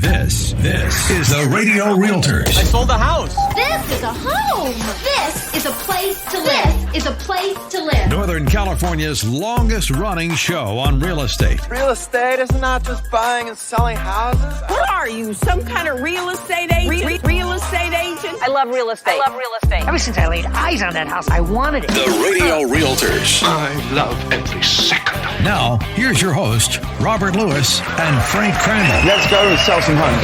This is the Radio Realtors. I sold a house. This is a home. This is a place to live. This is a place to live. Northern California's longest running show on real estate. Real estate is not just buying and selling houses. What are you, some kind of real estate agent? Real estate agent? I love real estate. Ever since I laid eyes on that house, I wanted it. The Radio Realtors. I love every second. Now, here's your host, Robert Lewis and Frank Crandall. Let's go and sell some homes.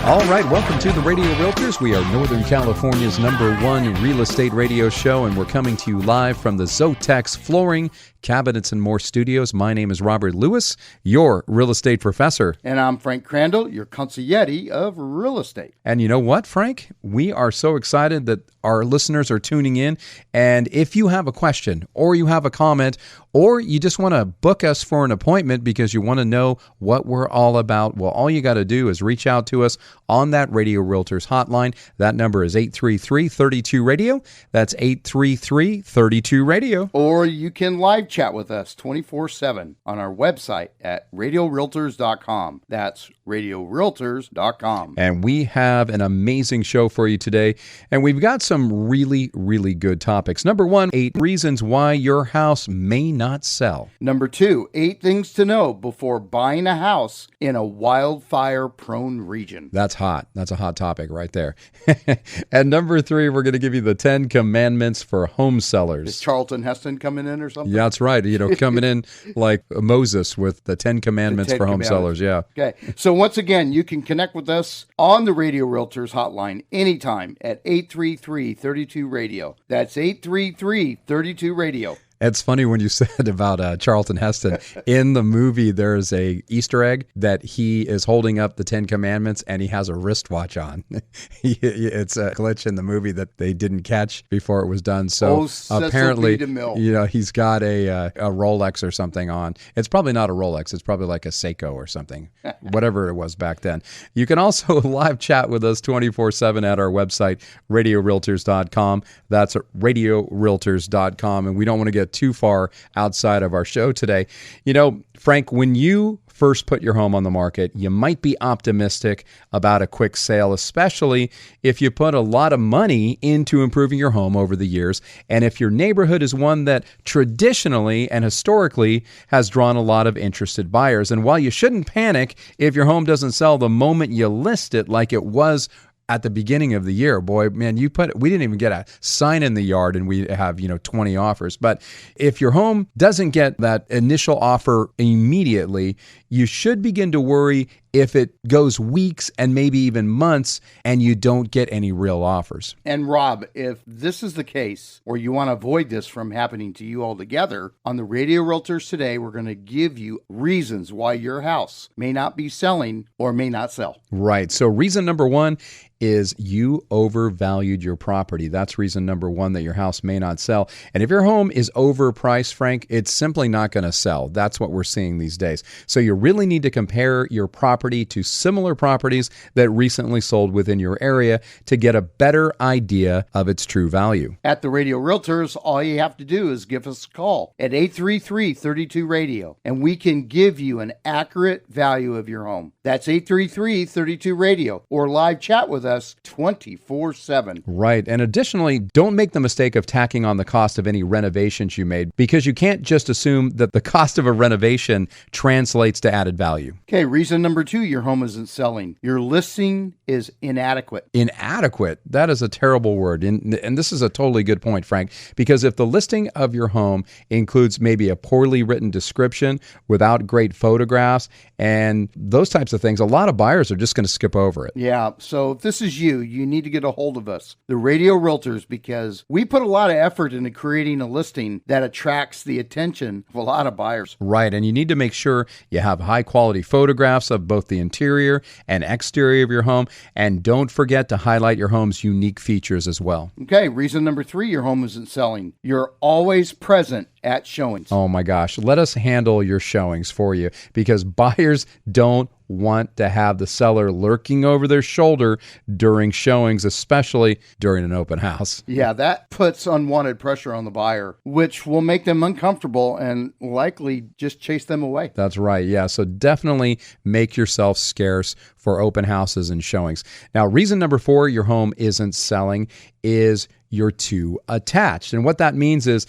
All right, welcome to the Radio Realtors. We are Northern California's #1 real estate radio show, and we're coming to you live from the Zotex Flooring, Cabinets, and More studios. My name is Robert Lewis, your real estate professor. And I'm Frank Crandall, your consigliere of real estate. And you know what, Frank? We are so excited that our listeners are tuning in. And if you have a question or you have a comment or you just want to book us for an appointment because you want to know what we're all about, well, all you got to do is reach out to us on that Radio Realtors hotline. That number is 833-32-RADIO. That's 833-32-RADIO. Or you can live chat with us 24/7 on our website at radiorealtors.com. That's radiorealtors.com. And we have an amazing show for you today. And we've got some really, really good topics. Number 1, 8 reasons why your house may not sell. Number 2, 8 things to know before buying a house in a wildfire-prone region. That's hot. That's a hot topic right there. And number 3, we're going to give you the 10 commandments for home sellers. Is Charlton Heston coming in or something? Yeah, that's right. You know, coming in like Moses with the 10 commandments for home sellers. Yeah. Okay. So once again, you can connect with us on the Radio Realtors hotline anytime at 833-32-RADIO. That's 833-32-RADIO. It's funny when you said about Charlton Heston. In the movie, there's a Easter egg that he is holding up the 10 Commandments and he has a wristwatch on. It's a glitch in the movie that they didn't catch before it was done. So apparently, you know, he's got a Rolex or something on. It's probably not a Rolex. It's probably like a Seiko or something, whatever it was back then. You can also live chat with us 24/7 at our website, radiorealtors.com. That's radiorealtors.com. And we don't want to get too far outside of our show today. You know, Frank, when you first put your home on the market, you might be optimistic about a quick sale, especially if you put a lot of money into improving your home over the years. And if your neighborhood is one that traditionally and historically has drawn a lot of interested buyers. And while you shouldn't panic if your home doesn't sell the moment you list it like it was at the beginning of the year, boy, man, we didn't even get a sign in the yard and we have, 20 offers. But if your home doesn't get that initial offer immediately, you should begin to worry if it goes weeks and maybe even months and you don't get any real offers. And Rob, if this is the case, or you want to avoid this from happening to you altogether, on the Radio Realtors today, we're going to give you reasons why your house may not be selling or may not sell. Right. So reason number 1 is you overvalued your property. That's reason number 1 that your house may not sell. And if your home is overpriced, Frank, it's simply not going to sell. That's what we're seeing these days. So you really need to compare your property to similar properties that recently sold within your area to get a better idea of its true value. At the Radio Realtors, all you have to do is give us a call at 833-32-RADIO, and we can give you an accurate value of your home. That's 833-32-RADIO, or live chat with us 24/7. Right. And additionally, don't make the mistake of tacking on the cost of any renovations you made, because you can't just assume that the cost of a renovation translates to added value. Okay, reason number 2, your home isn't selling. Your listing is inadequate. Inadequate. That is a terrible word. And this is a totally good point, Frank, because if the listing of your home includes maybe a poorly written description without great photographs and those types of things, a lot of buyers are just going to skip over it. Yeah. So if this is you need to get a hold of us, the Radio Realtors, because we put a lot of effort into creating a listing that attracts the attention of a lot of buyers. Right. And you need to make sure you have high quality photographs of both the interior and exterior of your home. And don't forget to highlight your home's unique features as well. Okay. Reason number 3, your home isn't selling. You're always present at showings. Oh my gosh. Let us handle your showings for you, because buyers don't want to have the seller lurking over their shoulder during showings, especially during an open house. Yeah, that puts unwanted pressure on the buyer, which will make them uncomfortable and likely just chase them away. That's right. Yeah. So definitely make yourself scarce for open houses and showings. Now, reason number 4 your home isn't selling is you're too attached. And what that means is,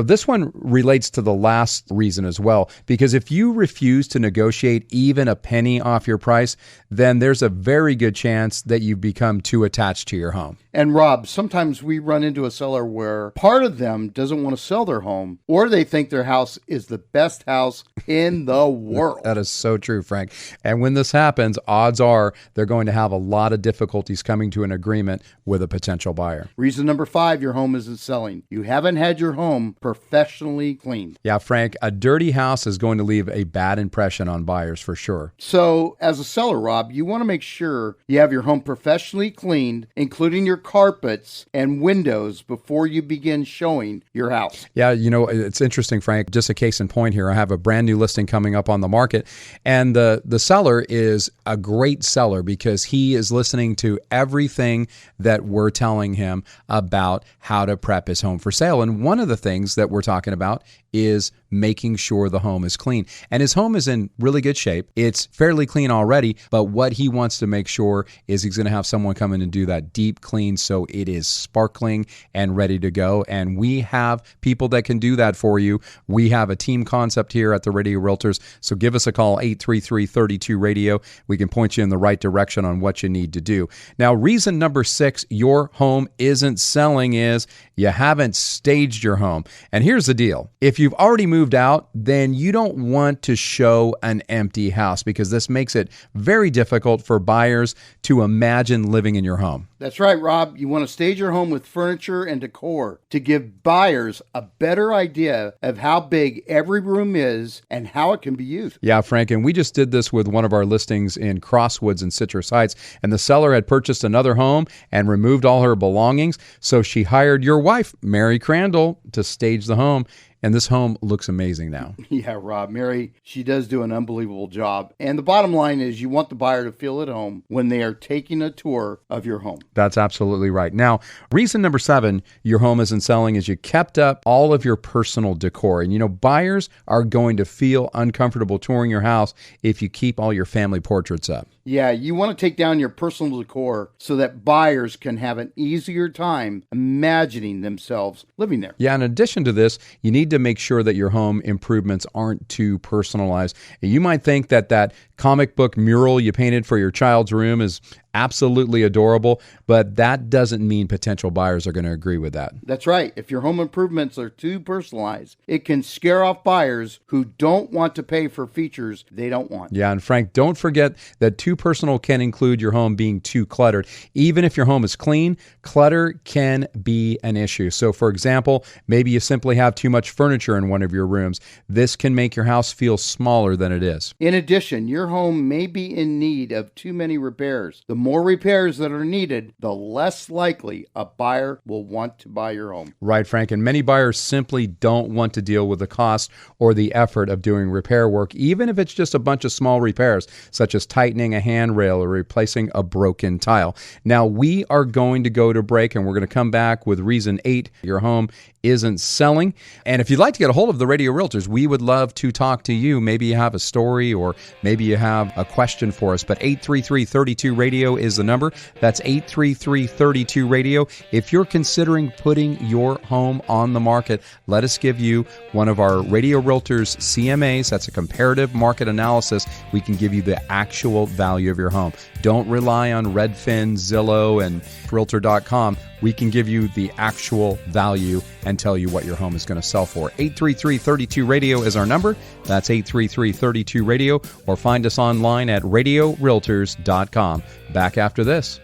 this one relates to the last reason as well, because if you refuse to negotiate even a penny off your price, then there's a very good chance that you've become too attached to your home. And Rob, sometimes we run into a seller where part of them doesn't want to sell their home, or they think their house is the best house in the world. That is so true, Frank. And when this happens, odds are they're going to have a lot of difficulties coming to an agreement with a potential buyer. Reason number 5 your home isn't selling. You haven't had your home professionally cleaned. Yeah, Frank, a dirty house is going to leave a bad impression on buyers for sure. So as a seller, Rob, you want to make sure you have your home professionally cleaned, including your carpets and windows, before you begin showing your house. Yeah, it's interesting, Frank. Just a case in point here. I have a brand new listing coming up on the market, and the seller is a great seller because he is listening to everything that we're telling him about how to prep his home for sale. And one of the things that we're talking about is making sure the home is clean. And his home is in really good shape. It's fairly clean already, but what he wants to make sure is he's going to have someone come in and do that deep clean so it is sparkling and ready to go. And we have people that can do that for you. We have a team concept here at the Radio Realtors. So give us a call, 833-32-RADIO. We can point you in the right direction on what you need to do. Now, reason number 6 your home isn't selling is you haven't staged your home. And here's the deal. If you've already moved out, then you don't want to show an empty house because this makes it very difficult for buyers to imagine living in your home. That's right, Rob. You want to stage your home with furniture and decor to give buyers a better idea of how big every room is and how it can be used. Yeah, Frank, and we just did this with one of our listings in Crosswoods and Citrus Heights, and the seller had purchased another home and removed all her belongings, so she hired your wife, Mary Crandall, to stage the home. And this home looks amazing now. Yeah, Rob, Mary, she does do an unbelievable job. And the bottom line is you want the buyer to feel at home when they are taking a tour of your home. That's absolutely right. Now, reason number 7 your home isn't selling is you kept up all of your personal decor. And buyers are going to feel uncomfortable touring your house if you keep all your family portraits up. Yeah, you want to take down your personal decor so that buyers can have an easier time imagining themselves living there. Yeah, in addition to this, you need to make sure that your home improvements aren't too personalized. You might think that comic book mural you painted for your child's room is absolutely adorable, but that doesn't mean potential buyers are going to agree with that. That's right. If your home improvements are too personalized, it can scare off buyers who don't want to pay for features they don't want. Yeah, and Frank, don't forget that too personal can include your home being too cluttered. Even if your home is clean, clutter can be an issue. So for example, maybe you simply have too much furniture in one of your rooms. This can make your house feel smaller than it is. In addition, your home may be in need of too many repairs. The more repairs that are needed, the less likely a buyer will want to buy your home. Right, Frank. And many buyers simply don't want to deal with the cost or the effort of doing repair work, even if it's just a bunch of small repairs, such as tightening a handrail or replacing a broken tile. Now, we are going to go to break, and we're going to come back with reason 8 your home isn't selling. And if you'd like to get a hold of the Radio Realtors, we would love to talk to you. Maybe you have a story or maybe you have a question for us, but 833-32-RADIO is the number. That's 833-32-RADIO. If you're considering putting your home on the market, let us give you one of our Radio Realtors CMAs. That's a comparative market analysis. We can give you the actual value of your home. Don't rely on Redfin, Zillow, and Realtor.com. We can give you the actual value and tell you what your home is going to sell for. 833-32-RADIO is our number. That's 833-32-RADIO, or find us online at radiorealtors.com. Back after this.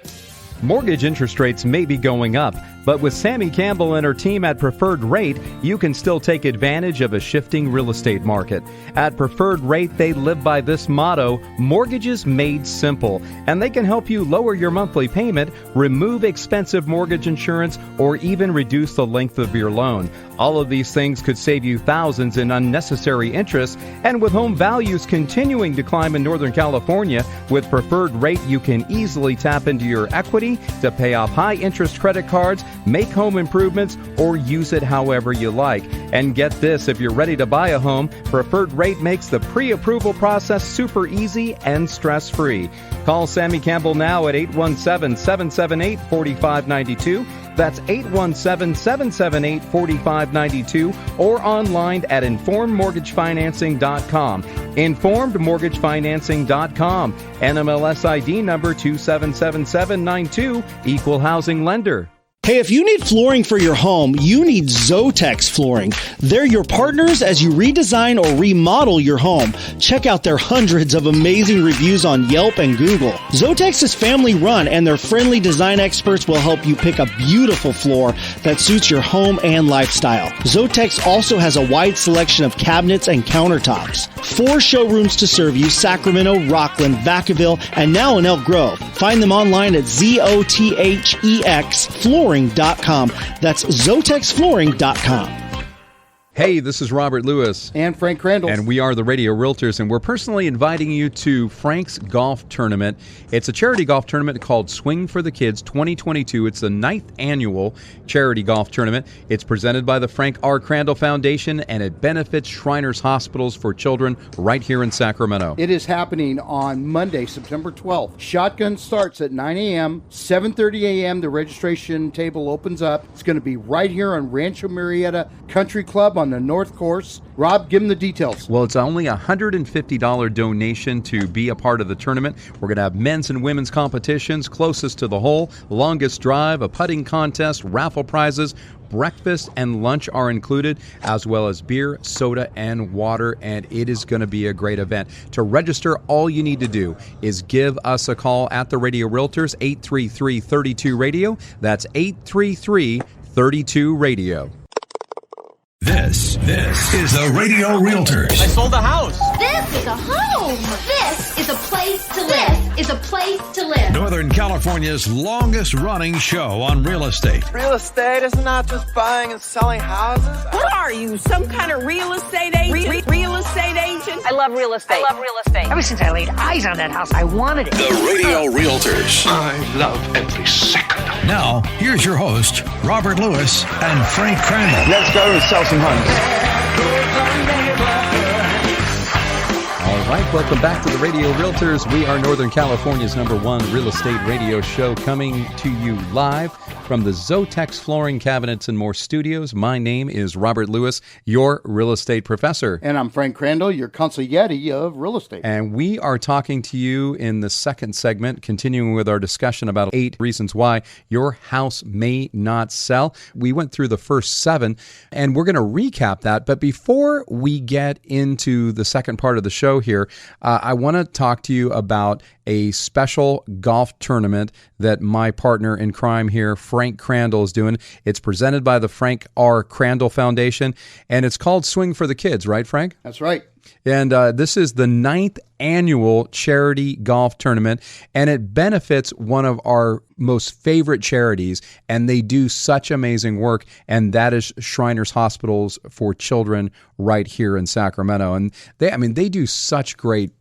Mortgage interest rates may be going up, But with Sammy Campbell and her team at Preferred Rate, you can still take advantage of a shifting real estate market. At Preferred Rate, they live by this motto, mortgages made simple, and they can help you lower your monthly payment, remove expensive mortgage insurance, or even reduce the length of your loan. All of these things could save you thousands in unnecessary interest, and with home values continuing to climb in Northern California, with Preferred Rate, you can easily tap into your equity to pay off high-interest credit cards, make home improvements, or use it however you like. And get this, if you're ready to buy a home, Preferred Rate makes the pre-approval process super easy and stress-free. Call Sammy Campbell now at 817-778-4592. That's 817-778-4592, or online at informedmortgagefinancing.com. informedmortgagefinancing.com. NMLS ID number 277792, Equal Housing Lender. Hey, if you need flooring for your home, you need Zotex Flooring. They're your partners as you redesign or remodel your home. Check out their hundreds of amazing reviews on Yelp and Google. Zotex is family run, and their friendly design experts will help you pick a beautiful floor that suits your home and lifestyle. Zotex also has a wide selection of cabinets and countertops. 4 showrooms to serve you: Sacramento, Rockland, Vacaville, and now in Elk Grove. Find them online at ZOTHEX Flooring.com. That's ZotexFlooring.com. Hey, this is Robert Lewis. And Frank Crandall. And we are the Radio Realtors, and we're personally inviting you to Frank's Golf Tournament. It's a charity golf tournament called Swing for the Kids 2022. It's the 9th annual charity golf tournament. It's presented by the Frank R. Crandall Foundation, and it benefits Shriners Hospitals for Children right here in Sacramento. It is happening on Monday, September 12th. Shotgun starts at 9 a.m., 7:30 a.m. The registration table opens up. It's going to be right here on Rancho Murrieta Country Club on the North Course. Rob, give them the details. Well, it's only a $150 donation to be a part of the tournament. We're going to have men's and women's competitions, closest to the hole, longest drive, a putting contest, raffle prizes, breakfast and lunch are included, as well as beer, soda, and water, and it is going to be a great event. To register, all you need to do is give us a call at the Radio Realtors, 833-32-RADIO. That's 833-32-RADIO. This is the Radio Realtors. I sold a house. This is a home. This is a place to live. This is a place to live. Northern California's longest running show on real estate. Real estate is not just buying and selling houses. What are you, some kind of real estate agent? Real estate agent? I love real estate. Ever since I laid eyes on that house, I wanted it. The Radio Realtors. I love every second. Now, here's your host, Robert Lewis and Frank Crandall. Let's go and sell some homes. All right, welcome back to the Radio Realtors. We are Northern California's #1 real estate radio show, coming to you live from the Zotex Flooring Cabinets and More Studios. My name is Robert Lewis, your real estate professor. And I'm Frank Crandall, your consigliere of real estate. And we are talking to you in the second segment, continuing with our discussion about 8 reasons why your house may not sell. We went through the first 7, and we're going to recap that. But before we get into the second part of the show here, I want to talk to you about a special golf tournament that my partner in crime here, Frank Crandall, is doing. It's presented by the Frank R. Crandall Foundation, and it's called Swing for the Kids, right, Frank? That's right. And this is the 9th annual charity golf tournament, and it benefits one of our most favorite charities, and they do such amazing work, and that is Shriners Hospitals for Children right here in Sacramento. And they do such great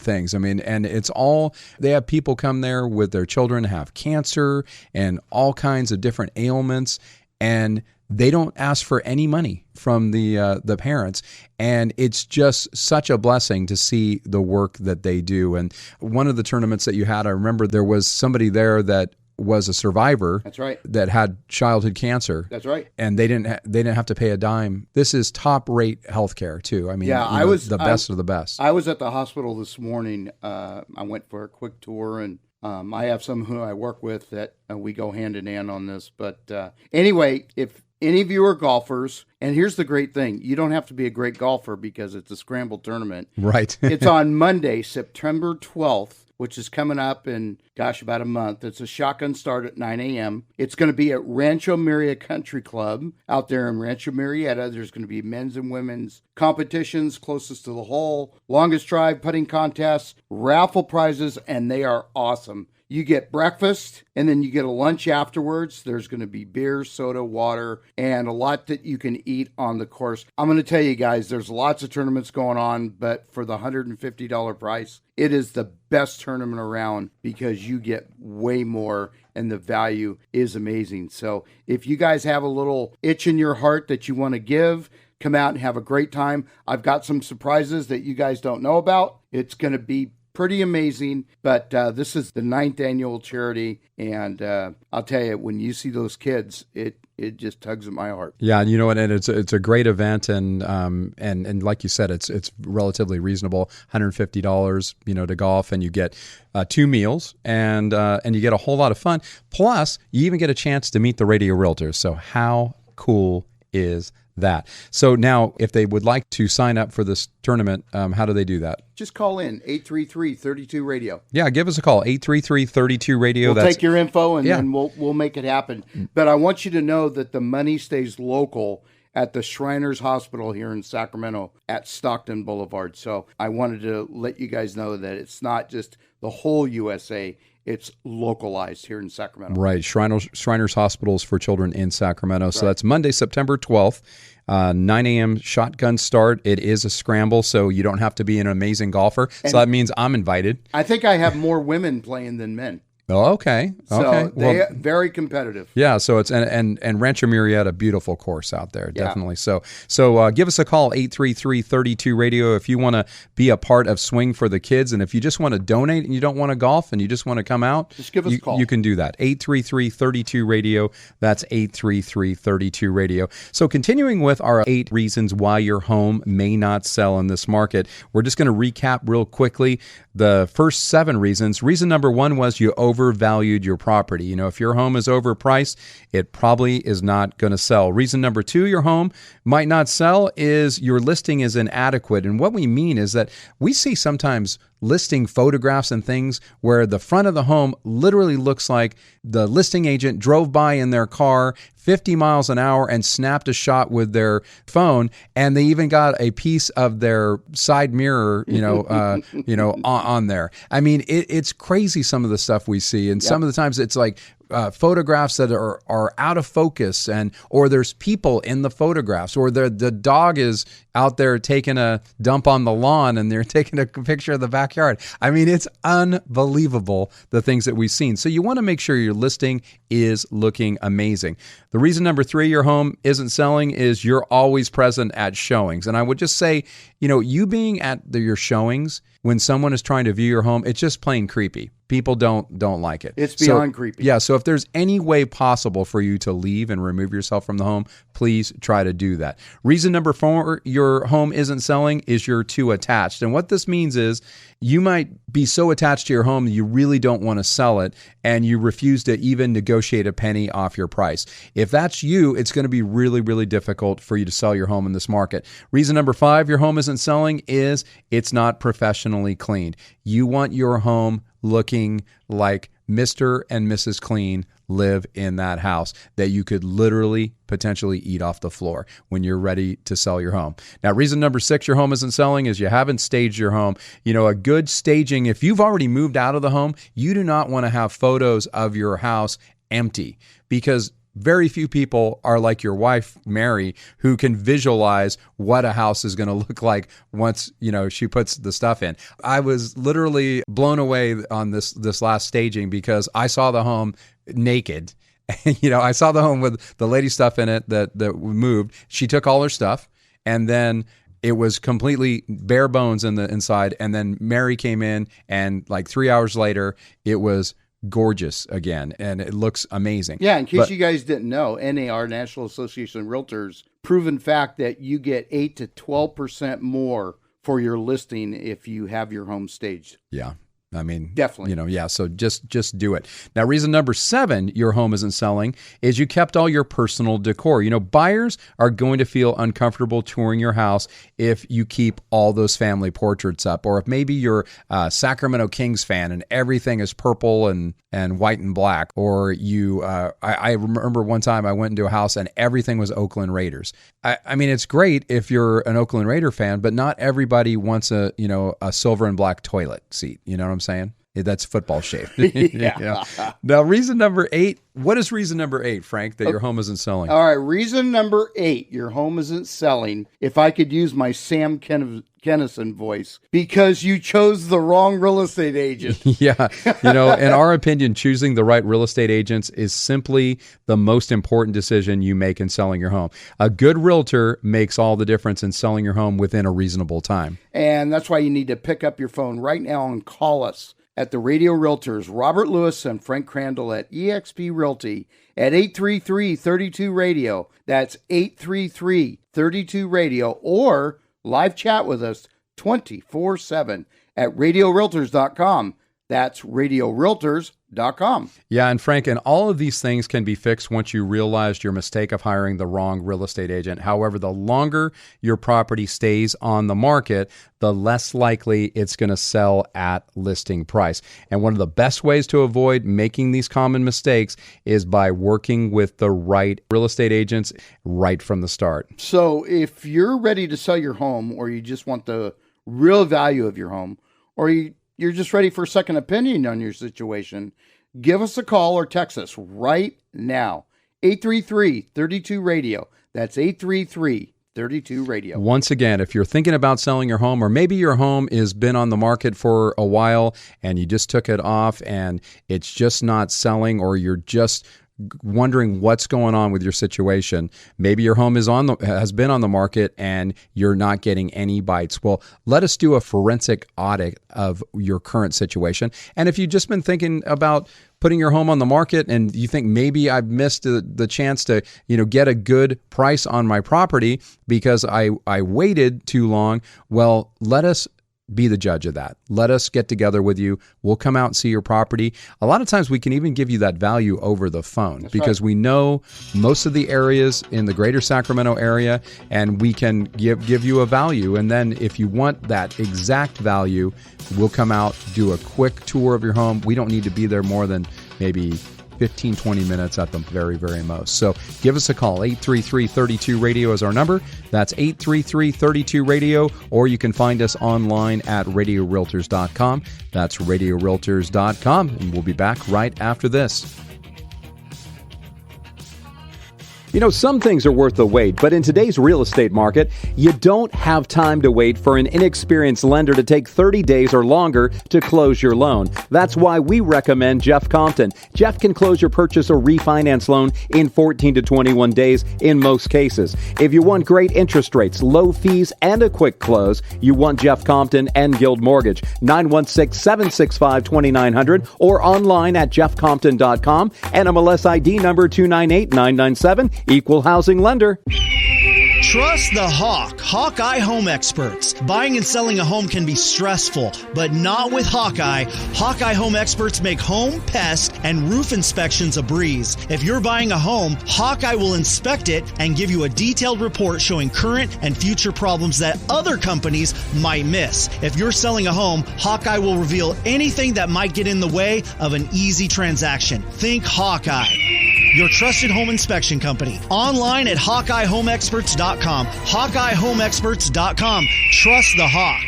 things. And it's all, they have people come there with their children have cancer and all kinds of different ailments, and they don't ask for any money from the parents, and it's just such a blessing to see the work that they do. And one of the tournaments that you had, I remember there was somebody there that was a survivor. That's right. That had childhood cancer. That's right. And they didn't have to pay a dime. This is top rate healthcare too. I was the best of the best. I was at the hospital this morning. I went for a quick tour, and I have some who I work with that we go hand in hand on this. But anyway, if any of you are golfers, and here's the great thing, you don't have to be a great golfer because it's a scramble tournament. Right. It's on Monday, September 12th, which is coming up in, about a month. It's a shotgun start at 9 a.m. It's going to be at Rancho Murieta Country Club out there in Rancho Murieta. There's going to be men's and women's competitions closest to the hole, longest drive, putting contests, raffle prizes, and they are awesome. You get breakfast, and then you get a lunch afterwards. There's going to be beer, soda, water, and a lot that you can eat on the course. I'm going to tell you guys, there's lots of tournaments going on, but for the $150 price, it is the best tournament around because you get way more, and the value is amazing. So if you guys have a little itch in your heart that you want to give, come out and have a great time. I've got some surprises that you guys don't know about. It's going to be pretty amazing, but this is the 9th annual charity, and I'll tell you, when you see those kids, it just tugs at my heart. Yeah, you know what, and it's a great event, and like you said, it's relatively reasonable, $150, to golf, and you get 2 meals, and you get a whole lot of fun. Plus, you even get a chance to meet the Radio Realtors. So how cool is that? So now, if they would like to sign up for this tournament, how do they do that? Just call in 833-32-RADIO. Yeah, give us a call, 833-32-RADIO. We'll take your info, and then we'll make it happen. But I want you to know that the money stays local at the Shriners Hospital here in Sacramento at Stockton Boulevard. So I wanted to let you guys know that it's not just the whole USA. It's localized here in Sacramento. Right. Shriners Hospitals for Children in Sacramento. So that's Monday, September 12th, 9 a.m. shotgun start. It is a scramble, so you don't have to be an amazing golfer. So that means I'm invited. I think I have more women playing than men. Oh, okay. So they're very competitive. Yeah, so it's and Rancho Murieta, beautiful course out there, definitely. So give us a call, 833-32-RADIO, if you want to be a part of Swing for the Kids, and if you just want to donate and you don't want to golf and you just want to come out, just give us a call. You can do that, 833-32-RADIO. That's 833-32-RADIO. So continuing with our 8 reasons why your home may not sell in this market, we're just going to recap real quickly the first 7 reasons. Reason number 1 was you overvalued your property. If your home is overpriced, it probably is not going to sell. Reason number 2, your home might not sell is your listing is inadequate. And what we mean is that we see sometimes listing photographs and things where the front of the home literally looks like the listing agent drove by in their car 50 miles an hour and snapped a shot with their phone, and they even got a piece of their side mirror, on there. I mean, it's crazy, some of the stuff we see, and some of the times it's like photographs that are out of focus, or there's people in the photographs, or the dog is out there taking a dump on the lawn and they're taking a picture of the backyard. I mean, it's unbelievable, the things that we've seen. So you want to make sure your listing is looking amazing. The reason number 3 your home isn't selling is you're always present at showings. And I would just say, you being at your showings when someone is trying to view your home, it's just plain creepy. People don't like it. It's beyond creepy. Yeah, so if there's any way possible for you to leave and remove yourself from the home, please try to do that. Reason number 4 your home isn't selling is you're too attached. And what this means is you might be so attached to your home that you really don't want to sell it, and you refuse to even negotiate a penny off your price. If that's you, it's going to be really, really difficult for you to sell your home in this market. Reason number 5 your home isn't selling is it's not professionally cleaned. You want your home looking like Mr. and Mrs. Clean live in that house, that you could literally potentially eat off the floor when you're ready to sell your home. Now, reason number 6 your home isn't selling is you haven't staged your home. A good staging, if you've already moved out of the home, you do not want to have photos of your house empty, because very few people are like your wife, Mary, who can visualize what a house is going to look like once, she puts the stuff in. I was literally blown away on this last staging because I saw the home naked. I saw the home with the lady stuff in it that moved. She took all her stuff, and then it was completely bare bones in the inside. And then Mary came in, and like 3 hours later, it was gorgeous again, and it looks amazing. Yeah, in case you guys didn't know, NAR, National Association of Realtors, proven fact that you get 8 to 12% more for your listing if you have your home staged. Yeah. I mean, definitely. So just do it. Now, reason number 7 your home isn't selling is you kept all your personal decor. Buyers are going to feel uncomfortable touring your house if you keep all those family portraits up, or if maybe you're a Sacramento Kings fan and everything is purple and white and black, or I remember one time I went into a house and everything was Oakland Raiders. I mean, it's great if you're an Oakland Raider fan, but not everybody wants a silver and black toilet seat. You know what I'm saying? That's football shaped. Yeah. Now, reason number 8. What is reason number 8, Frank, that your home isn't selling? All right. Reason number 8, your home isn't selling. If I could use my Sam Kennison voice, because you chose the wrong real estate agent. Yeah. In our opinion, choosing the right real estate agents is simply the most important decision you make in selling your home. A good realtor makes all the difference in selling your home within a reasonable time. And that's why you need to pick up your phone right now and call us at the Radio Realtors, Robert Lewis and Frank Crandall at eXp Realty at 833-32-RADIO. That's 833-32-RADIO, or live chat with us 24/7 at radiorealtors.com. That's radiorealtors.com. Yeah, and Frank, and all of these things can be fixed once you realized your mistake of hiring the wrong real estate agent. However, the longer your property stays on the market, the less likely it's going to sell at listing price. And one of the best ways to avoid making these common mistakes is by working with the right real estate agents right from the start. So if you're ready to sell your home, or you just want the real value of your home, or you're just ready for a second opinion on your situation, give us a call or text us right now. 833-32-RADIO. That's 833-32-RADIO. Once again, if you're thinking about selling your home, or maybe your home has been on the market for a while and you just took it off and it's just not selling, or you're just wondering what's going on with your situation. Maybe your home has been on the market and you're not getting any bites. Well, let us do a forensic audit of your current situation. And if you've just been thinking about putting your home on the market and you think maybe I've missed the chance to, get a good price on my property because I waited too long, well, let us be the judge of that. Let us get together with you. We'll come out and see your property. A lot of times we can even give you that value over the phone. That's because right. We know most of the areas in the greater Sacramento area, and we can give you a value. And then if you want that exact value, we'll come out, do a quick tour of your home. We don't need to be there more than maybe 15, 20 minutes at the very, very most. So give us a call. 833-32-RADIO is our number. That's 833-32-RADIO, or you can find us online at radiorealtors.com. That's radiorealtors.com, and we'll be back right after this. Some things are worth the wait, but in today's real estate market, you don't have time to wait for an inexperienced lender to take 30 days or longer to close your loan. That's why we recommend Jeff Compton. Jeff can close your purchase or refinance loan in 14 to 21 days in most cases. If you want great interest rates, low fees, and a quick close, you want Jeff Compton and Guild Mortgage. 916-765-2900 or online at jeffcompton.com, NMLS ID number 298997. Equal housing lender. Trust the Hawk, Hawkeye Home Experts. Buying and selling a home can be stressful, but not with Hawkeye. Hawkeye Home Experts make home, pest, and roof inspections a breeze. If you're buying a home, Hawkeye will inspect it and give you a detailed report showing current and future problems that other companies might miss. If you're selling a home, Hawkeye will reveal anything that might get in the way of an easy transaction. Think Hawkeye, your trusted home inspection company. Online at HawkeyeHomeExperts.com. HawkeyeHomeExperts.com. Trust the Hawk.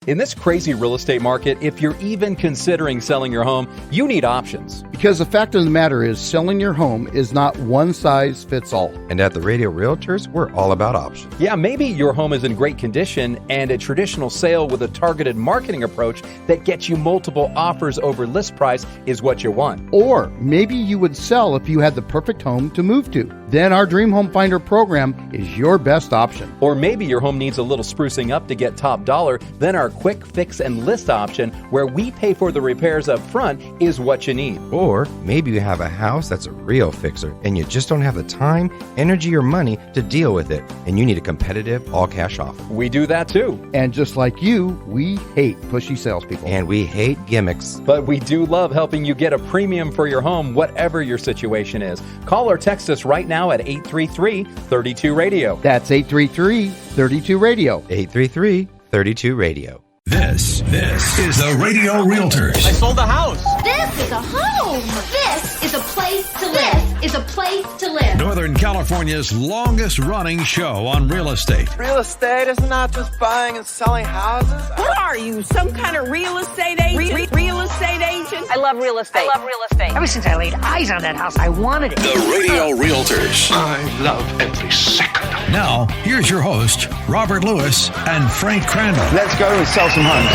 In this crazy real estate market, if you're even considering selling your home, you need options. Because the fact of the matter is, selling your home is not one size fits all. And at the Radio Realtors, we're all about options. Yeah, maybe your home is in great condition and a traditional sale with a targeted marketing approach that gets you multiple offers over list price is what you want. Or maybe you would sell if you had the perfect home to move to. then our Dream Home Finder program is your best option. Or maybe your home needs a little sprucing up to get top dollar, then our quick fix and list option, where we pay for the repairs up front, is what you need. Or maybe you have a house that's a real fixer and you just don't have the time, energy, or money to deal with it, and you need a competitive all-cash offer. We do that too. And just like you, we hate pushy salespeople. And we hate gimmicks. But we do love helping you get a premium for your home, whatever your situation is. Call or text us right now at 833-32-RADIO. That's 833-32-RADIO. 833-32-RADIO. This is the Radio Realtors. I sold a house. This is a home. This is a place to live. This is a place to live. Northern California's longest running show on real estate. Real estate is not just buying and selling houses. What are you, some kind of real estate agent? Real estate agent? I love real estate. Ever since I laid eyes on that house, I wanted it. The Radio Realtors. I love every second. Now, here's your host, Robert Lewis and Frank Crandall. Let's go and sell some homes.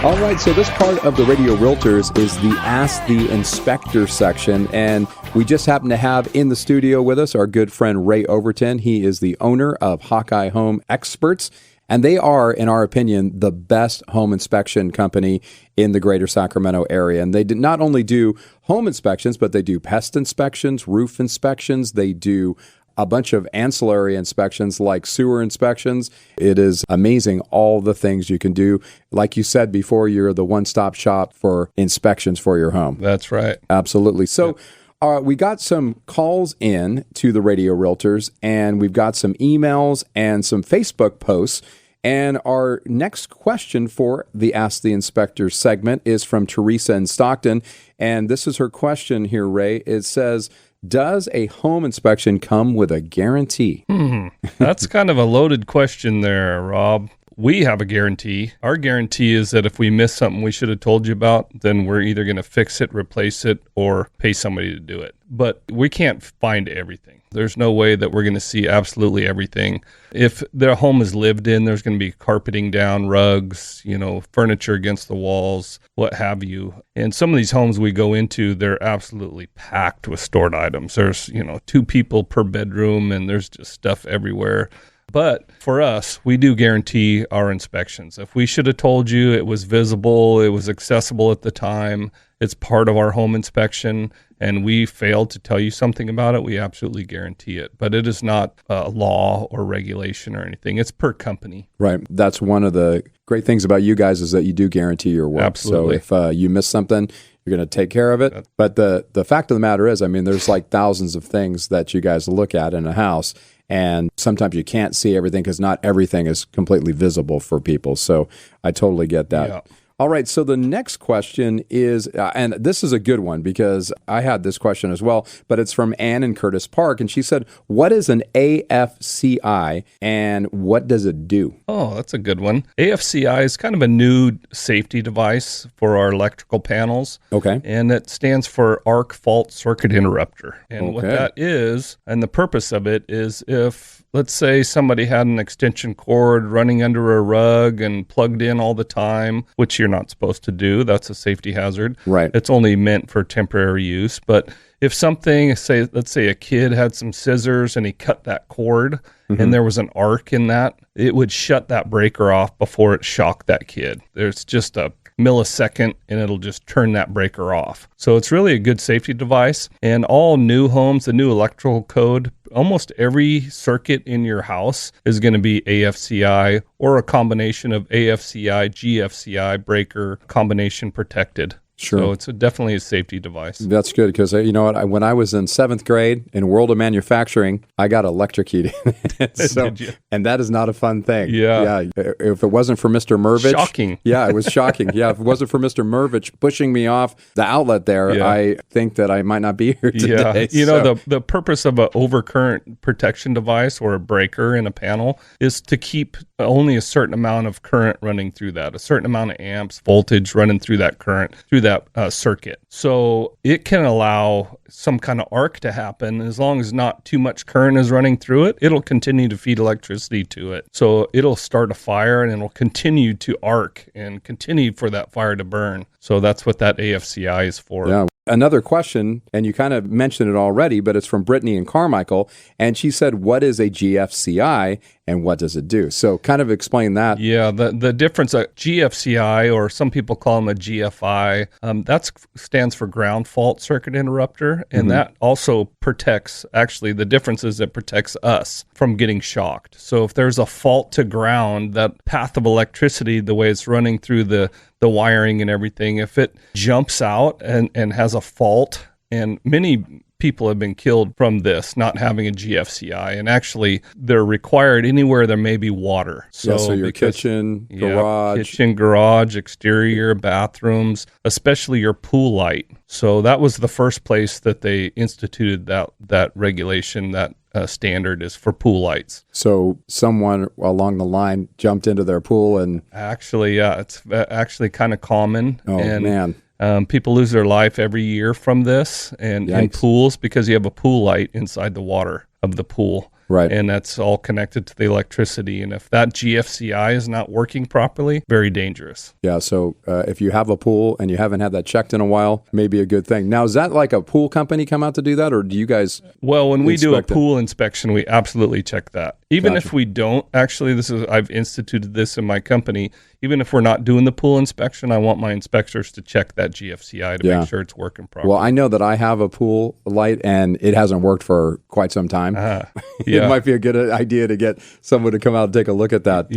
All right, so this part of the Radio Realtors is the Ask the Inspector section, and we just happen to have in the studio with us our good friend Ray Overton. He is the owner of Hawkeye Home Experts, and they are, in our opinion, the best home inspection company in the greater Sacramento area. And they not only do home inspections, but they do pest inspections, roof inspections, they do a bunch of ancillary inspections like sewer inspections. It is amazing all the things you can do. Like you said before, you're the one-stop shop for inspections for your home. That's right. Absolutely. So we got some calls in to the Radio Realtors, and we've got some emails and some Facebook posts. And our next question for the Ask the Inspector segment is from Teresa in Stockton. And this is her question here, Ray. It says, does a home inspection come with a guarantee? That's kind of a loaded question there, Rob. We have a guarantee. Our guarantee is that if we miss something we should have told you about, then we're either going to fix it, replace it, or pay somebody to do it. But we can't find everything. There's no way that we're going to see absolutely everything. If their home is lived in, there's going to be carpeting down, rugs, furniture against the walls, what have you. And some of these homes we go into, they're absolutely packed with stored items. There's, 2 people per bedroom, and there's just stuff everywhere. But for us, we do guarantee our inspections. If we should have told you it was visible, it was accessible at the time, it's part of our home inspection, and we failed to tell you something about it, we absolutely guarantee it. But it is not a law or regulation or anything. It's per company. Right. That's one of the great things about you guys is that you do guarantee your work. Absolutely. So if you miss something, you're going to take care of it. But the fact of the matter is, there's like thousands of things that you guys look at in a house. And sometimes you can't see everything because not everything is completely visible for people. So I totally get that. Yeah. All right, so the next question is, and this is a good one because I had this question as well, but it's from Ann in Curtis Park, and she said, what is an AFCI and what does it do? Oh, that's a good one. AFCI is kind of a new safety device for our electrical panels. Okay. And it stands for Arc Fault Circuit Interrupter. And what that is, and the purpose of it is if, let's say somebody had an extension cord running under a rug and plugged in all the time, which you're not supposed to do. That's a safety hazard. Right. It's only meant for temporary use. But if something, let's say a kid had some scissors and he cut that cord and there was an arc in that, it would shut that breaker off before it shocked that kid. There's just a millisecond and it'll just turn that breaker off. So it's really a good safety device. And all new homes, the new electrical code, almost every circuit in your house is going to be AFCI or a combination of AFCI, GFCI, breaker, combination protected. Sure. So it's definitely a safety device. That's good because, you know what, when I was in 7th grade in World of Manufacturing, I got electrocuted. Did you? And that is not a fun thing. Yeah. If it wasn't for Mr. Mervich. Shocking. Yeah, it was shocking. Yeah, if it wasn't for Mr. Mervich pushing me off the outlet there, I think that I might not be here today. Yeah. You know, the purpose of an overcurrent protection device or a breaker in a panel is to keep only a certain amount of current running through that, a certain amount of amps, voltage running through that current, through that circuit. So it can allow some kind of arc to happen. As long as not too much current is running through it, it'll continue to feed electricity to it. So it'll start a fire and it'll continue to arc and continue for that fire to burn. So that's what that AFCI is for. Yeah. Another question, and you kind of mentioned it already, but it's from Brittany and Carmichael, and she said, what is a GFCI and what does it do? So kind of explain that. Yeah, the difference, GFCI, or some people call them a GFI, that stands for ground fault circuit interrupter, and that also protects, actually the difference is it protects us from getting shocked. So if there's a fault to ground, that path of electricity, the way it's running through the wiring and everything, if it jumps out and has a fault, and many people have been killed from this, not having a GFCI, and actually they're required anywhere there may be water. So your kitchen, garage, exterior, bathrooms, especially your pool light. So that was the first place that they instituted that regulation, that standard is for pool lights. So someone along the line jumped into their pool and... Actually, yeah, it's actually kind of common. Oh, man. People lose their life every year from this and in pools because you have a pool light inside the water of the pool. Right. And that's all connected to the electricity. And if that GFCI is not working properly, very dangerous. Yeah. So if you have a pool and you haven't had that checked in a while, maybe a good thing. Now, is that like a pool company come out to do that, or do you guys? Well, when we do a pool inspection, we absolutely check that. Even if we don't, actually, I've instituted this in my company. Even if we're not doing the pool inspection, I want my inspectors to check that GFCI to make sure it's working properly. Well, I know that I have a pool light and it hasn't worked for quite some time. It might be a good idea to get someone to come out and take a look at that.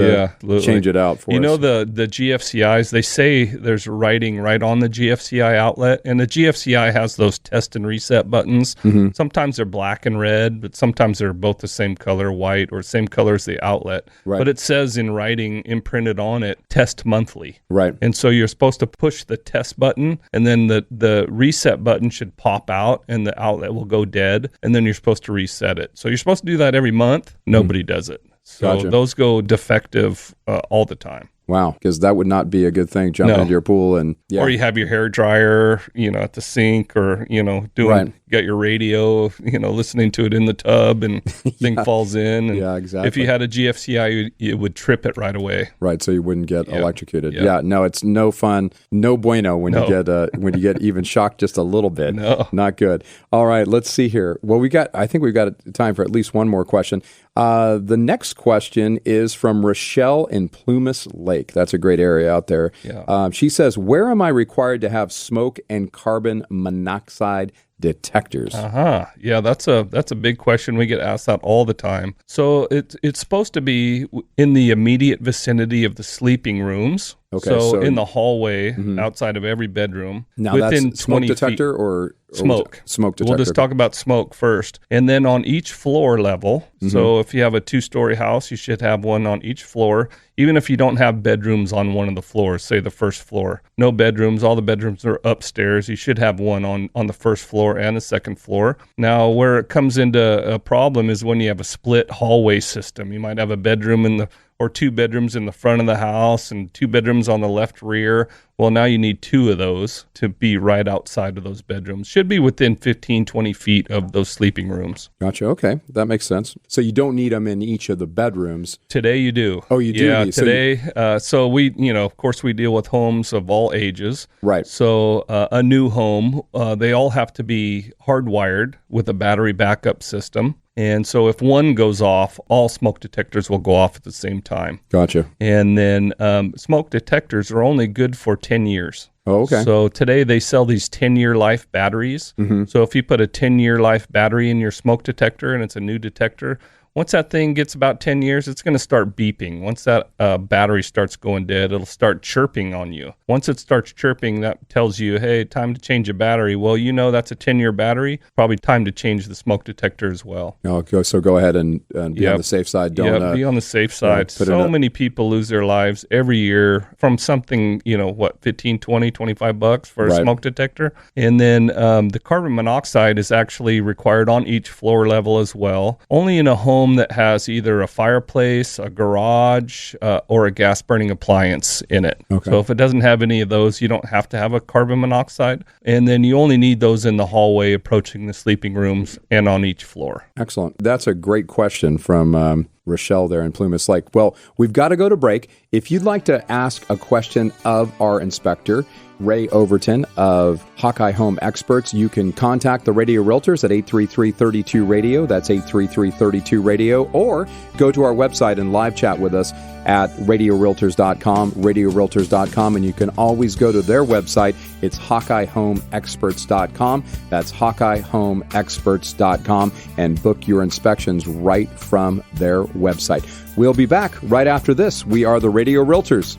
Change it out for us. You know, the GFCIs, they say there's writing right on the GFCI outlet, and the GFCI has those test and reset buttons. Sometimes they're black and red, but sometimes they're both the same color, white, or same color as the outlet. Right. But it says in writing, imprinted on it, test monthly. Right. And so you're supposed to push the test button, and then the reset button should pop out and the outlet will go dead, and then you're supposed to reset it. So you're supposed to do that every month. Nobody does it. So those go defective all the time. Wow, because that would not be a good thing, jumping into your pool. Or you have your hair dryer, at the sink, or, doing, got your radio, listening to it in the tub, and thing falls in. And exactly. If you had a GFCI, it would trip it right away. Right, so you wouldn't get electrocuted. Yeah, no, it's no fun, no bueno when you get even shocked just a little bit. No. Not good. All right, let's see here. Well, I think we've got time for at least one more question. The next question is from Rochelle in Plumas Lake. That's a great area out there. Yeah. She says, where am I required to have smoke and carbon monoxide detectors? Yeah, that's a big question. We get asked that all the time. So it's supposed to be in the immediate vicinity of the sleeping rooms. Okay, so in the hallway, outside of every bedroom. Now within that's smoke 20 detector feet. or smoke. Smoke detector. We'll just talk about smoke first. And then on each floor level, so if you have a 2-story house, you should have one on each floor. Even if you don't have bedrooms on one of the floors, say the first floor, no bedrooms, all the bedrooms are upstairs, you should have one on the first floor and the second floor. Now, where it comes into a problem is when you have a split hallway system. You might have a bedroom or 2 bedrooms in the front of the house and 2 bedrooms on the left rear. Well, now you need 2 of those to be right outside of those bedrooms. Should be within 15, 20 feet of those sleeping rooms. Gotcha. Okay. That makes sense. So you don't need them in each of the bedrooms. Today you do. Oh, you do? Yeah, today. So we, of course, we deal with homes of all ages. Right. So a new home, they all have to be hardwired with a battery backup system. And so if one goes off, all smoke detectors will go off at the same time. Gotcha. And then smoke detectors are only good for 10 years. Oh, okay. So today they sell these 10-year life batteries. So if you put a 10-year life battery in your smoke detector and it's a new detector, once that thing gets about 10 years, it's going to start beeping. Once that battery starts going dead, it'll start chirping on you. Once it starts chirping, that tells you, hey, time to change a battery. Well, that's a 10-year battery. Probably time to change the smoke detector as well. So go ahead and be on the safe side. Don't be on the safe side. So many people lose their lives every year from something, $15, $20, $25 for a smoke detector. And then the carbon monoxide is actually required on each floor level as well. Only in a home home that has either a fireplace, a garage, or a gas burning appliance in it. Okay. So if it doesn't have any of those, you don't have to have a carbon monoxide. And then you only need those in the hallway approaching the sleeping rooms and on each floor. Excellent. That's a great question from Rochelle there in Plumas Lake. Well, we've got to go to break. If you'd like to ask a question of our inspector, Ray Overton of Hawkeye Home Experts, you can contact the Radio Realtors at 833-32-RADIO. That's 833-32-RADIO. Or go to our website and live chat with us at radiorealtors.com, radiorealtors.com, and you can always go to their website. It's HawkeyeHomeExperts.com. That's HawkeyeHomeExperts.com, and book your inspections right from their website. We'll be back right after this. We are the Radio Realtors.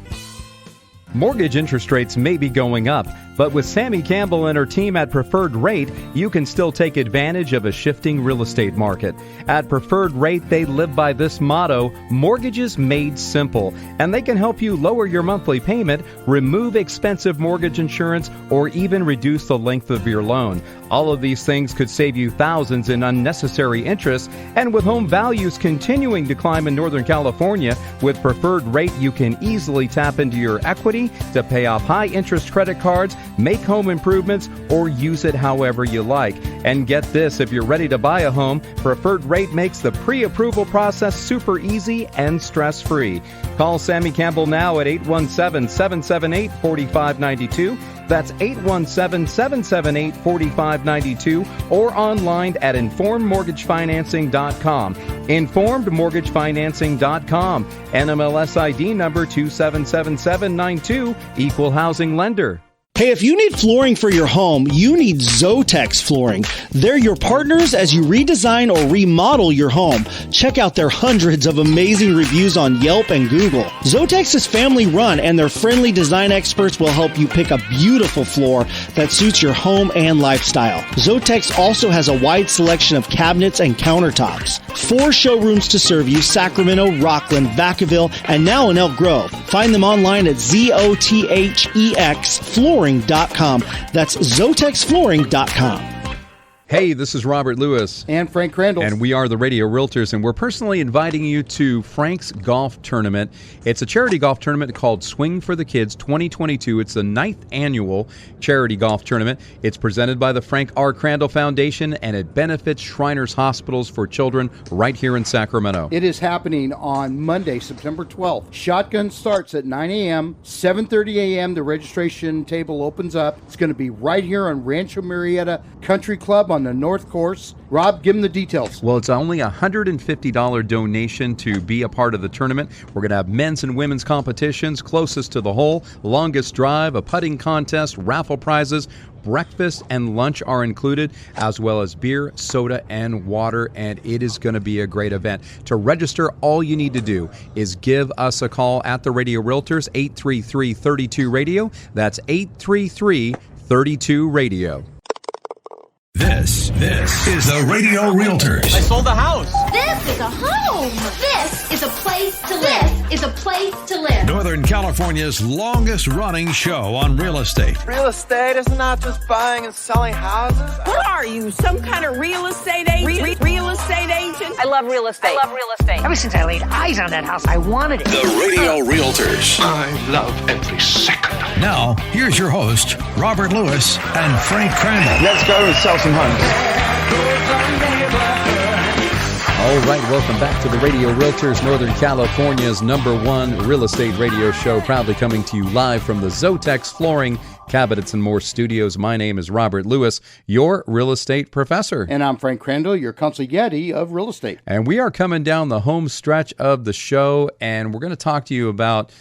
Mortgage interest rates may be going up, but with Sammy Campbell and her team at Preferred Rate, you can still take advantage of a shifting real estate market. At Preferred Rate, they live by this motto, mortgages made simple, and they can help you lower your monthly payment, remove expensive mortgage insurance, or even reduce the length of your loan. All of these things could save you thousands in unnecessary interest, and with home values continuing to climb in Northern California, with Preferred Rate, you can easily tap into your equity to pay off high-interest credit cards, make home improvements, or use it however you like. And get this, if you're ready to buy a home, Preferred Rate makes the pre-approval process super easy and stress-free. Call Sammy Campbell now at 817-778-4592. That's 817-778-4592, or online at informedmortgagefinancing.com. informedmortgagefinancing.com. NMLS ID number 277792, Equal Housing Lender. Hey, if you need flooring for your home, you need Zotex Flooring. They're your partners as you redesign or remodel your home. Check out their hundreds of amazing reviews on Yelp and Google. Zotex is family run, and their friendly design experts will help you pick a beautiful floor that suits your home and lifestyle. Zotex also has a wide selection of cabinets and countertops. 4 showrooms to serve you: Sacramento, Rockland, Vacaville, and now in Elk Grove. Find them online at ZOTHEX Flooring.com. That's ZotexFlooring.com. Hey, this is Robert Lewis. And Frank Crandall. And we are the Radio Realtors, and we're personally inviting you to Frank's Golf Tournament. It's a charity golf tournament called Swing for the Kids 2022. It's the 9th annual charity golf tournament. It's presented by the Frank R. Crandall Foundation, and it benefits Shriners Hospitals for Children right here in Sacramento. It is happening on Monday, September 12th. Shotgun starts at 9 a.m., 7:30 a.m. The registration table opens up. It's going to be right here on Rancho Murrieta Country Club on the North Course. Rob, give them the details. Well, it's only a $150 donation to be a part of the tournament. We're going to have men's and women's competitions, closest to the hole, longest drive, a putting contest, raffle prizes, breakfast and lunch are included, as well as beer, soda, and water, and it is going to be a great event. To register, all you need to do is give us a call at the Radio Realtors, 833-32-RADIO. That's 833-32-RADIO. This is the Radio Realtors. I sold the house. This is a home. This is a place to live. This is a place to live. Northern California's longest running show on real estate. Real estate is not just buying and selling houses. What are you, some kind of real estate agent? Real estate agent? I love real estate. Ever since I laid eyes on that house, I wanted it. The Radio Realtors. I love every second. Now, here's your host, Robert Lewis and Frank Crandall. Let's go and sell some homes. All right, welcome back to the Radio Realtors, Northern California's #1 real estate radio show, proudly coming to you live from the Zotex Flooring, Cabinets and More studios. My name is Robert Lewis, your real estate professor. And I'm Frank Crandall, your consigliere of real estate. And we are coming down the home stretch of the show, and we're going to talk to you about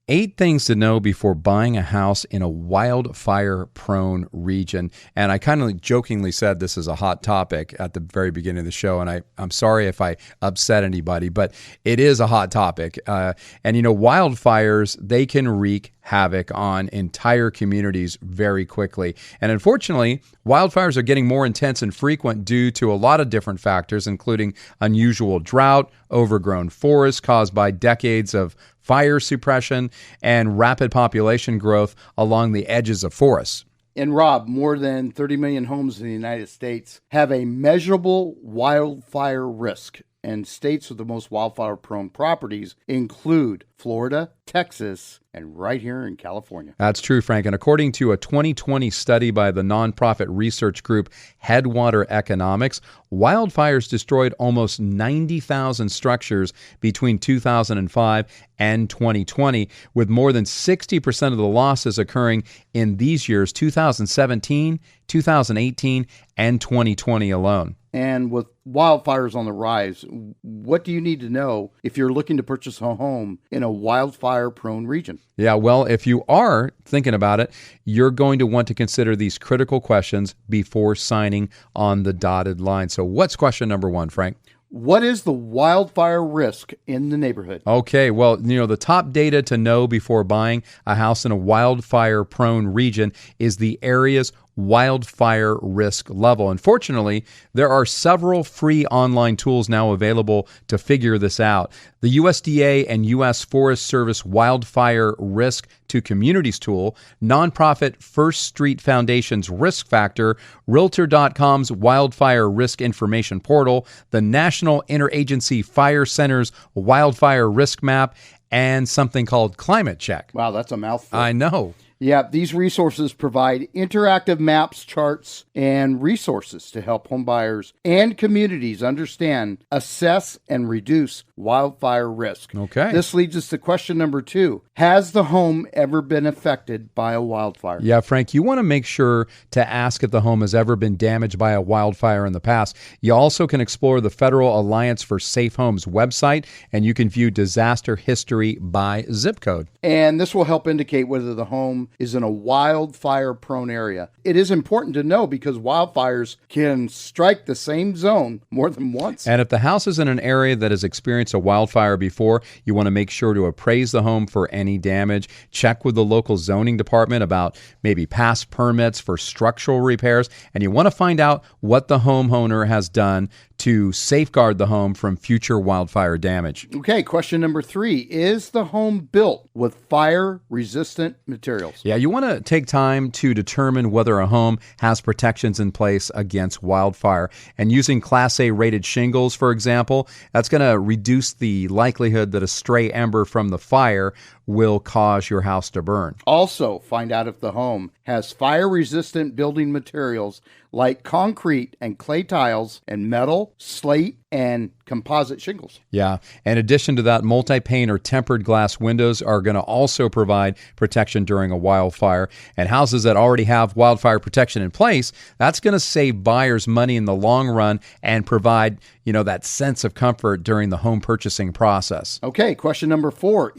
8 things to know before buying a house in a wildfire-prone region. And I kind of jokingly said this is a hot topic at the very beginning of the show, and I'm sorry if I upset anybody, but it is a hot topic. And, wildfires, they can wreak havoc on entire communities very quickly. And unfortunately, wildfires are getting more intense and frequent due to a lot of different factors, including unusual drought, overgrown forests caused by decades of fire suppression, and rapid population growth along the edges of forests. And Rob, more than 30 million homes in the United States have a measurable wildfire risk. and states with the most wildfire-prone properties include Florida, Texas, and right here in California. That's true, Frank. And according to a 2020 study by the nonprofit research group Headwater Economics, wildfires destroyed almost 90,000 structures between 2005 and 2020, with more than 60% of the losses occurring in these years, 2017, 2018, and 2020 alone. And with wildfires on the rise, what do you need to know if you're looking to purchase a home in a wildfire-prone region? Yeah, well, if you are thinking about it, you're going to want to consider these critical questions before signing on the dotted line. So what's question number one, Frank? What is the wildfire risk in the neighborhood? Okay, well, the top data to know before buying a house in a wildfire-prone region is the area's wildfire risk level. Unfortunately, there are several free online tools now available to figure this out. The USDA and U.S. Forest Service Wildfire Risk to Communities tool, nonprofit First Street Foundation's Risk Factor, Realtor.com's Wildfire Risk Information Portal, the National Interagency Fire Center's Wildfire Risk Map, and something called Climate Check. Wow, that's a mouthful. I know. Yeah, these resources provide interactive maps, charts, and resources to help homebuyers and communities understand, assess, and reduce wildfire risk. Okay. This leads us to question number 2. Has the home ever been affected by a wildfire? Yeah, Frank, you want to make sure to ask if the home has ever been damaged by a wildfire in the past. You also can explore the Federal Alliance for Safe Homes website, and you can view disaster history by zip code. And this will help indicate whether the home is in a wildfire-prone area. It is important to know because wildfires can strike the same zone more than once. And if the house is in an area that has experienced a wildfire before, you want to make sure to appraise the home for any damage. Check with the local zoning department about maybe past permits for structural repairs. And you want to find out what the homeowner has done to safeguard the home from future wildfire damage. Okay, question number 3. Is the home built with fire-resistant materials? Yeah, you want to take time to determine whether a home has protections in place against wildfire. And using Class A rated shingles, for example, that's going to reduce the likelihood that a stray ember from the fire will cause your house to burn. Also, find out if the home has fire-resistant building materials like concrete and clay tiles and metal, slate, and composite shingles. Yeah. In addition to that, multi-pane or tempered glass windows are going to also provide protection during a wildfire. And houses that already have wildfire protection in place, that's going to save buyers money in the long run and provide, that sense of comfort during the home purchasing process. Okay, question number 4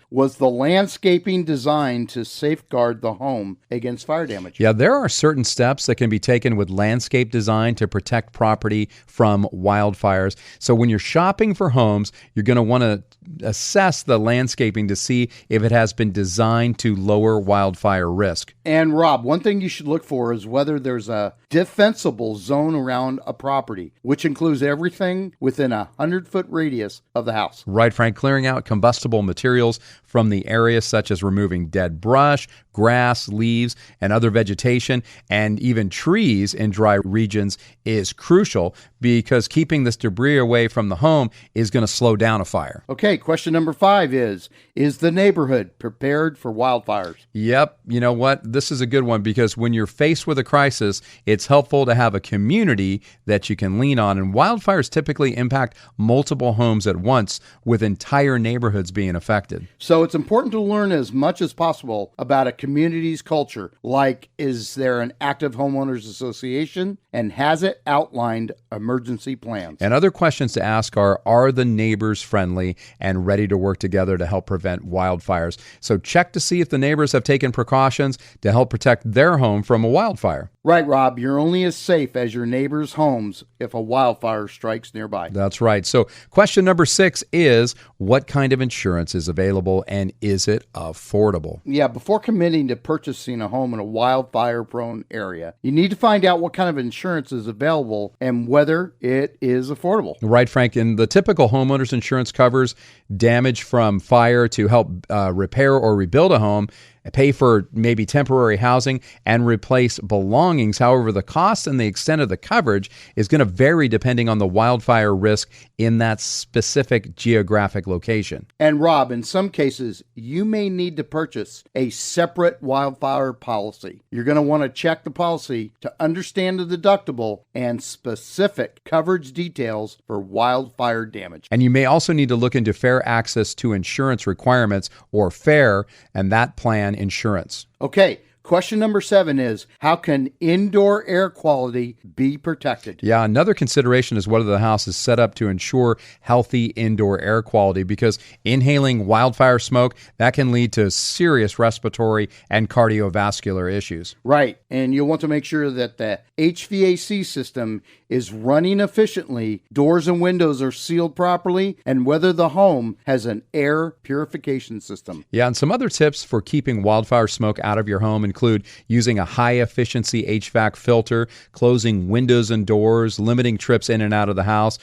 was the landscaping designed to safeguard the home against fire damage? Yeah, there are certain steps that can be taken with landscape design to protect property from wildfires. So when you're shopping for homes, you're going to want to assess the landscaping to see if it has been designed to lower wildfire risk. And Rob, one thing you should look for is whether there's a defensible zone around a property, which includes everything within a 100-foot radius of the house. Right, Frank. Clearing out combustible materials from the area, such as removing dead brush, grass, leaves, and other vegetation, and even trees in dry regions is crucial because keeping this debris away from the home is going to slow down a fire. Okay, question number 5 is the neighborhood prepared for wildfires? Yep. You know what? This is a good one because when you're faced with a crisis, it's helpful to have a community that you can lean on. And wildfires typically impact multiple homes at once, with entire neighborhoods being affected. So it's important to learn as much as possible about a community's culture, like is there an active homeowners association and has it outlined emergency plans? And other questions to ask are the neighbors friendly and ready to work together to help prevent wildfires? So check to see if the neighbors have taken precautions to help protect their home from a wildfire. Right, Rob. You're only as safe as your neighbors' homes if a wildfire strikes nearby. That's right. So question number 6 is, what kind of insurance is available and is it affordable? Yeah, before committing to purchasing a home in a wildfire-prone area, you need to find out what kind of insurance is available and whether it is affordable. Right, Frank. And the typical homeowner's insurance covers damage from fire to help repair or rebuild a home. pay for maybe temporary housing, and replace belongings. However, the cost and the extent of the coverage is going to vary depending on the wildfire risk in that specific geographic location. And Rob, in some cases, you may need to purchase a separate wildfire policy. You're going to want to check the policy to understand the deductible and specific coverage details for wildfire damage. And you may also need to look into fair access to insurance requirements, or FAIR, and that plan insurance. Okay. Question number 7 is, how can indoor air quality be protected? Yeah, another consideration is whether the house is set up to ensure healthy indoor air quality, because inhaling wildfire smoke, that can lead to serious respiratory and cardiovascular issues. Right, and you'll want to make sure that the HVAC system is running efficiently, doors and windows are sealed properly, and whether the home has an air purification system. Yeah, and some other tips for keeping wildfire smoke out of your home include using a high-efficiency HVAC filter, closing windows and doors, limiting trips in and out of the house,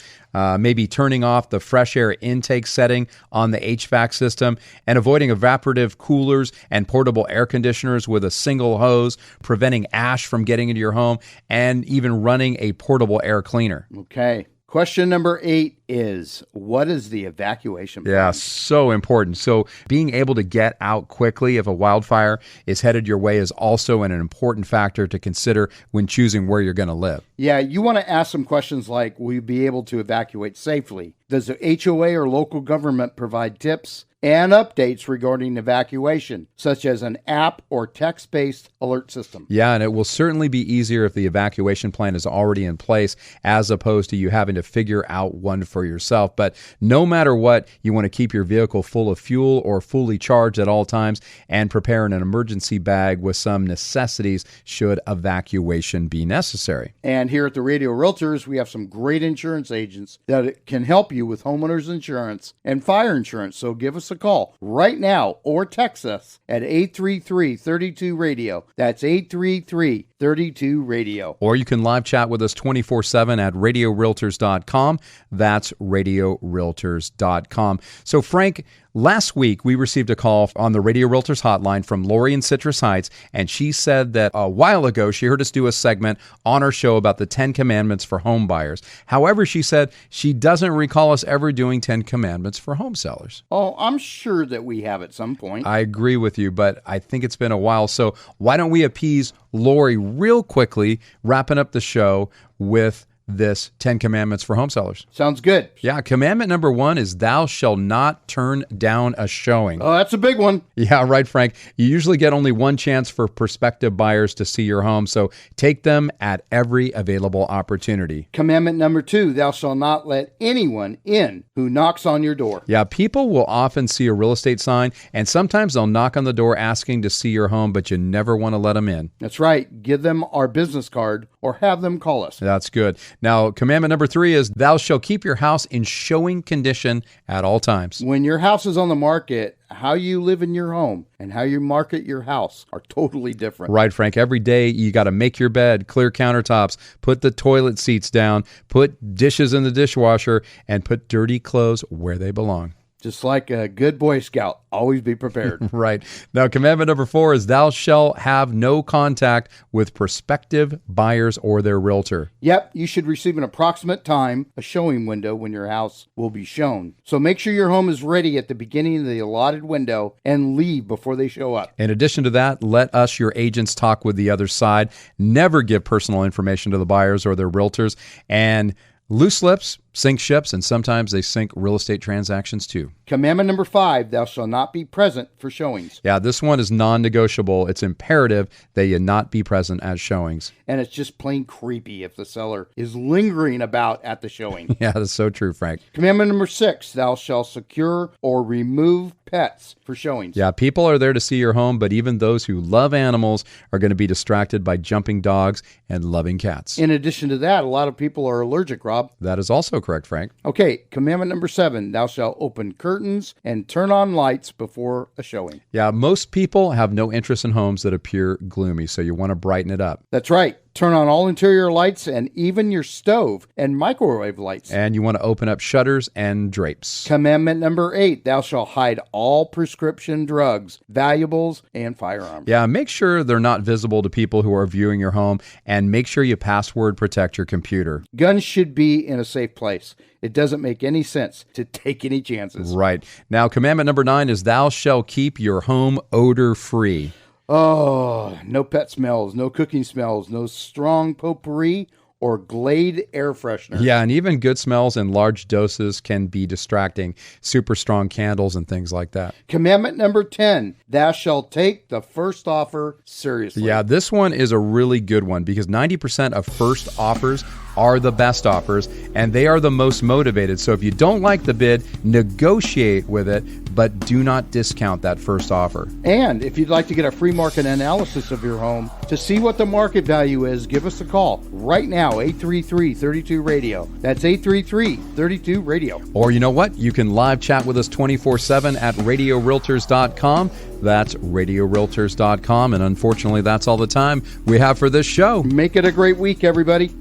maybe turning off the fresh air intake setting on the HVAC system, and avoiding evaporative coolers and portable air conditioners with a single hose, preventing ash from getting into your home, and even running a portable air cleaner. Okay. Question number 8 is, what is the evacuation plan? Yeah, so important. So being able to get out quickly if a wildfire is headed your way is also an important factor to consider when choosing where you're going to live. Yeah, you want to ask some questions like, will you be able to evacuate safely? Does the HOA or local government provide tips and updates regarding evacuation, such as an app or text-based alert system? Yeah, and it will certainly be easier if the evacuation plan is already in place, as opposed to you having to figure out one for yourself. But no matter what, you want to keep your vehicle full of fuel or fully charged at all times, and prepare an emergency bag with some necessities should evacuation be necessary. And here at the Radio Realtors, we have some great insurance agents that can help you with homeowners insurance and fire insurance. So give us a call right now or text us at 833-32-RADIO. That's 833-32-RADIO. Or you can live chat with us 24/7 at radiorealtors.com. That's radiorealtors.com. So Frank, last week we received a call on the Radio Realtors hotline from Lori in Citrus Heights, and she said that a while ago she heard us do a segment on our show about the 10 Commandments for home buyers. However, she said she doesn't recall us ever doing 10 Commandments for home sellers. Oh, I'm sure that we have at some point. I agree with you, but I think it's been a while. So why don't we appease Lori real quickly, wrapping up the show with this 10 Commandments for home sellers. Sounds good. Yeah, commandment number 1 is thou shalt not turn down a showing. Oh, that's a big one. Yeah, right, Frank. You usually get only one chance for prospective buyers to see your home, so take them at every available opportunity. Commandment number 2, thou shalt not let anyone in who knocks on your door. Yeah, people will often see a real estate sign, and sometimes they'll knock on the door asking to see your home, but you never want to let them in. That's right. Give them our business card or have them call us. That's good. Now, commandment number 3 is thou shalt keep your house in showing condition at all times. When your house is on the market, how you live in your home and how you market your house are totally different. Right, Frank. Every day you got to make your bed, clear countertops, put the toilet seats down, put dishes in the dishwasher, and put dirty clothes where they belong. Just like a good Boy Scout, always be prepared. Right. Now, commandment number 4 is thou shalt have no contact with prospective buyers or their realtor. Yep, you should receive an approximate time, a showing window when your house will be shown. So make sure your home is ready at the beginning of the allotted window and leave before they show up. In addition to that, let us, your agents, talk with the other side. Never give personal information to the buyers or their realtors. And loose lips sink ships, and sometimes they sink real estate transactions too. Commandment number 5, thou shalt not be present for showings. Yeah, this one is non-negotiable. It's imperative that you not be present at showings. And it's just plain creepy if the seller is lingering about at the showing. Yeah, that's so true, Frank. Commandment number 6, thou shalt secure or remove pets for showings. Yeah, people are there to see your home, but even those who love animals are going to be distracted by jumping dogs and loving cats. In addition to that, a lot of people are allergic, Rob. That is also correct, Frank. Okay, commandment number 7, thou shalt open curtains and turn on lights before a showing. Yeah, most people have no interest in homes that appear gloomy, so you want to brighten it up. That's right. turn on all interior lights and even your stove and microwave lights. And you want to open up shutters and drapes. Commandment number 8, thou shalt hide all prescription drugs, valuables, and firearms. Yeah, make sure they're not visible to people who are viewing your home, and make sure you password protect your computer. Guns should be in a safe place. It doesn't make any sense to take any chances. Right. Now, commandment number 9 is thou shalt keep your home odor-free. Oh, no pet smells, no cooking smells, no strong potpourri or Glade air freshener. Yeah, and even good smells in large doses can be distracting. Super strong candles and things like that. Commandment number 10, thou shalt take the first offer seriously. Yeah, this one is a really good one because 90% of first offers are the best offers, and they are the most motivated. So if you don't like the bid, negotiate with it, but do not discount that first offer. And if you'd like to get a free market analysis of your home to see what the market value is, give us a call right now, 833-32-RADIO. That's 833-32-RADIO. Or you know what? You can live chat with us 24/7 at RadioRealtors.com. That's RadioRealtors.com. And unfortunately, that's all the time we have for this show. Make it a great week, everybody.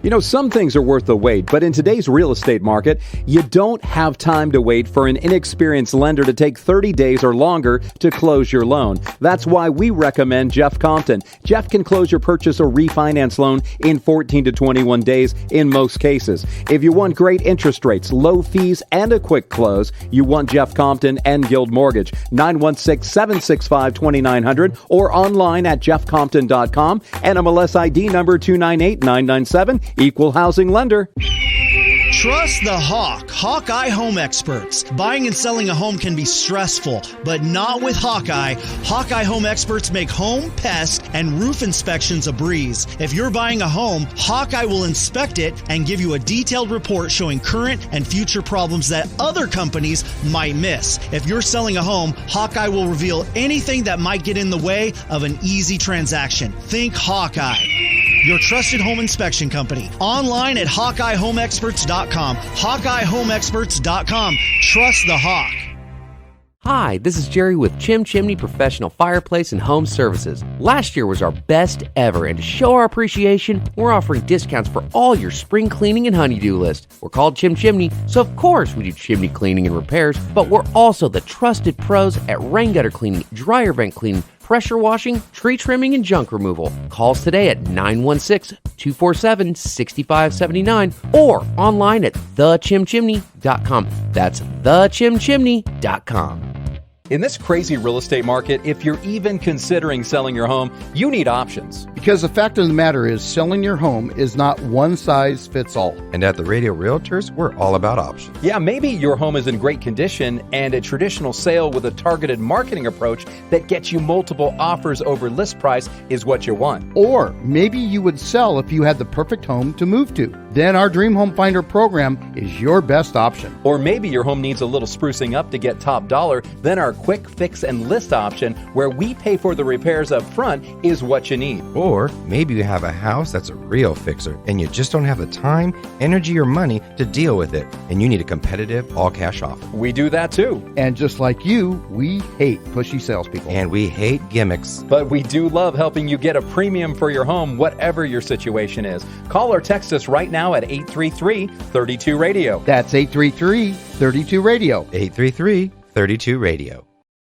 You know, some things are worth the wait, but in today's real estate market, you don't have time to wait for an inexperienced lender to take 30 days or longer to close your loan. That's why we recommend Jeff Compton. Jeff can close your purchase or refinance loan in 14 to 21 days in most cases. If you want great interest rates, low fees, and a quick close, you want Jeff Compton and Guild Mortgage. 916-765-2900 or online at jeffcompton.com. NMLS ID number 298997. Equal housing lender. Trust the Hawk, Hawkeye Home Experts. Buying and selling a home can be stressful, but not with Hawkeye. Hawkeye Home Experts make home, pest, and roof inspections a breeze. If you're buying a home, Hawkeye will inspect it and give you a detailed report showing current and future problems that other companies might miss. If you're selling a home, Hawkeye will reveal anything that might get in the way of an easy transaction. Think Hawkeye, your trusted home inspection company. Online at HawkeyeHomeExperts.com. HawkeyeHomeExperts.com. Trust the Hawk. Hi, this is Jerry with Chim Chimney Professional Fireplace and Home Services. Last year was our best ever, and to show our appreciation, we're offering discounts for all your spring cleaning and honeydew list. We're called Chim Chimney, so of course we do chimney cleaning and repairs, but we're also the trusted pros at rain gutter cleaning, dryer vent cleaning, pressure washing, tree trimming, and junk removal. Call us today at 916-247-6579 or online at thechimchimney.com. That's thechimchimney.com. In this crazy real estate market, if you're even considering selling your home, you need options. Because the fact of the matter is, selling your home is not one size fits all. And at the Radio Realtors, we're all about options. Yeah, maybe your home is in great condition and a traditional sale with a targeted marketing approach that gets you multiple offers over list price is what you want. Or maybe you would sell if you had the perfect home to move to. Then our Dream Home Finder program is your best option. Or maybe your home needs a little sprucing up to get top dollar. Then our quick fix and list option, where we pay for the repairs up front, is what you need. Or maybe you have a house that's a real fixer and you just don't have the time, energy, or money to deal with it, and you need a competitive all-cash offer. We do that too. And just like you, we hate pushy salespeople. And we hate gimmicks. But we do love helping you get a premium for your home, whatever your situation is. Call or text us right now at 833-32-RADIO. That's 833-32-RADIO. 833-32-RADIO.